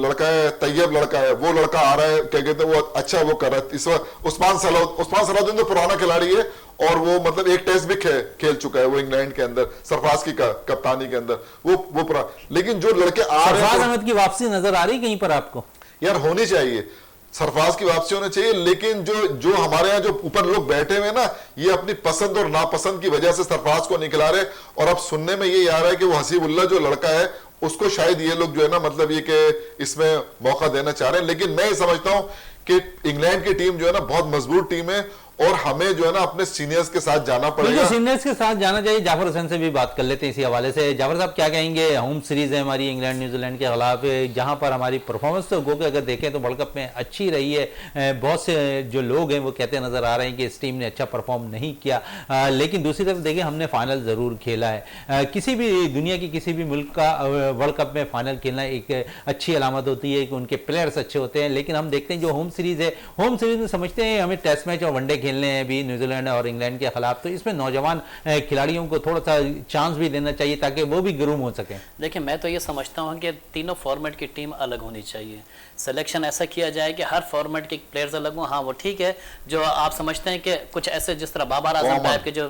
लड़का है, तैयब लड़का है, वो लड़का आ रहा है, क्या कहते हैं वो अच्छा वो कर रहा है। इस वक्त उस्मान सलाउद्दीन तो पुराना खिलाड़ी है और वो मतलब एक टेस्ट भी खेल चुका है वो इंग्लैंड के अंदर, सरफराज की कप्तानी के अंदर वो पुराना, लेकिन जो लड़के आ रहे हैं, सरफराज अहमद की वापसी नजर आ रही कहीं पर आपको? यार होनी चाहिए, सरफराज की वापसी होनी चाहिए, लेकिन जो हमारे यहाँ जो ऊपर लोग बैठे हुए ना, ये अपनी पसंद और नापसंद की वजह से सरफराज को निकला रहे, और अब सुनने में ये आ रहा है कि वो हसीबुल्लाह जो लड़का है उसको शायद ये लोग जो है ना मतलब ये कि इसमें मौका देना चाह रहे हैं। लेकिन मैं ये समझता हूं कि इंग्लैंड की टीम जो है ना बहुत मजबूत टीम है और हमें जो है ना अपने सीनियर्स के साथ जाना पड़ेगा, सीनियर्स के साथ जाना चाहिए। जाफर हुसैन से भी बात कर लेते हैं इसी हवाले से। जाफर साहब क्या कहेंगे, होम सीरीज है हमारी इंग्लैंड न्यूजीलैंड के खिलाफ, जहां पर हमारी परफॉर्मेंस तो गो के अगर देखें तो वर्ल्ड कप में अच्छी रही है, बहुत से जो लोग हैं वो कहते नजर आ रहे हैं कि इस टीम ने अच्छा परफॉर्म नहीं किया, लेकिन दूसरी तरफ देखें हमने फाइनल जरूर खेला है। किसी भी दुनिया की किसी भी मुल्क का वर्ल्ड कप में फाइनल खेलना एक अच्छी अलामत होती है कि उनके प्लेयर्स अच्छे होते हैं, लेकिन हम देखते हैं जो होम सीरीज है, होम सीरीज में समझते हैं हमें टेस्ट मैच और वनडे खेलने हैं भी न्यूजीलैंड और इंग्लैंड के खिलाफ, तो इसमें नौजवान खिलाड़ियों को थोड़ा सा चांस भी देना चाहिए ताकि वो भी ग्रूम हो सके। देखिए मैं तो ये समझता हूँ कि तीनों फॉर्मेट की टीम अलग होनी चाहिए, सिलेक्शन ऐसा किया जाए कि हर फॉर्मेट के प्लेयर्स अलग हों। हाँ वो ठीक है जो आप समझते हैं कि कुछ ऐसे जिस तरह बाबर आजम टाइप के जो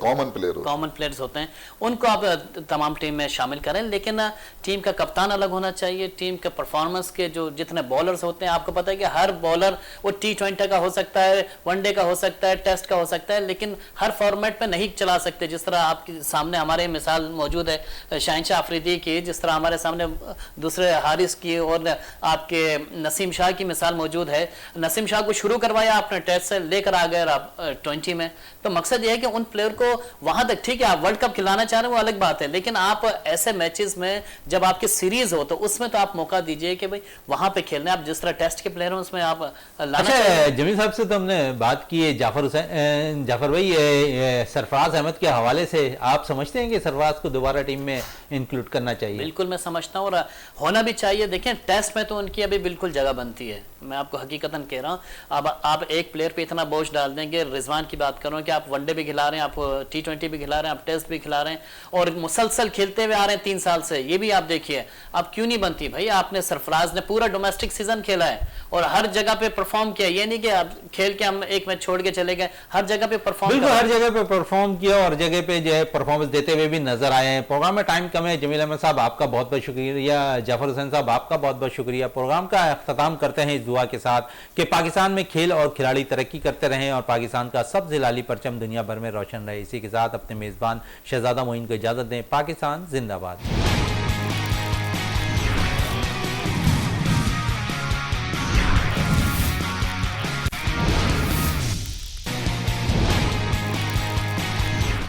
कॉमन प्लेयर्स होते हैं उनको आप तमाम टीम में शामिल करें, लेकिन टीम का कप्तान अलग होना चाहिए। टीम के परफॉर्मेंस के जो जितने बॉलर्स होते हैं, आपको पता है कि हर बॉलर वो T20 का हो सकता है, वनडे का हो सकता है, टेस्ट का हो सकता है, लेकिन हर फॉर्मेट पे नहीं चला सकते। जिस तरह आपके सामने हमारे मिसाल मौजूद है शाहिनशाह अफरीदी की, जिस तरह हमारे सामने दूसरे हारिस की और आपके नसीम शाह की मिसाल मौजूद है। नसीम शाह को शुरू करवाया आपने टेस्ट से, लेकर आ गए आप 20 में, तो मकसद यह है कि उन प्लेयर को वहां तक, ठीक है आप वर्ल्ड कप खिलाना चाह रहे हैं वो अलग बात है, लेकिन आप ऐसे मैचेस में जब आपकी सीरीज हो तो उसमें तो आप मौका दीजिए कि भाई वहां पे खेलने, आप जिस तरह टेस्ट के प्लेयर हो उसमें आप लाना। अच्छा जमील साहब से तो हमने बात की है, जाफर भाई सरफराज अहमद के हवाले से आप समझते हैं कि सरफराज को दोबारा टीम में इंक्लूड करना चाहिए? बिल्कुल मैं समझता हूँ और होना भी चाहिए। देखें टेस्ट में तो उनकी अभी बिल्कुल जगह बनती है, मैं आपको हकीकतन कह रहा हूँ। अब आप एक प्लेयर पे इतना बोझ डाल देंगे, रिजवान की बात करो कि आप वनडे भी खिला रहे हैं, आप T20 भी खिला रहे हैं, आप टेस्ट भी खिला रहे हैं और मुसलसल खेलते हुए आ रहे हैं 3 साल से, ये भी आप देखिए। अब क्यों नहीं बनती भाई? आपने सरफराज ने पूरा डोमेस्टिक सीजन खेला है और हर जगह पे परफॉर्म किया, ये नहीं कि आप खेल के हम एक मैच छोड़ के चले गए, हर जगह पे परफॉर्म, बिल्कुल हर जगह पे परफॉर्म किया और जगह पे जो है परफॉर्मेंस देते हुए भी नजर आए हैं। प्रोग्राम में टाइम कम है, जमील अहमद साहब आपका बहुत बहुत शुक्रिया, जाफर हुसैन साहब आपका बहुत बहुत शुक्रिया। प्रोग्राम का अख्ताम करते हैं इस दुआ के साथ कि पाकिस्तान में खेल और खिलाड़ी तरक्की करते रहें और पाकिस्तान का सबसे लाली परचम दुनिया भर में रोशन रहे। इसी के साथ अपने मेजबान शहजादा मोइन को इजाजत दें। पाकिस्तान जिंदाबाद।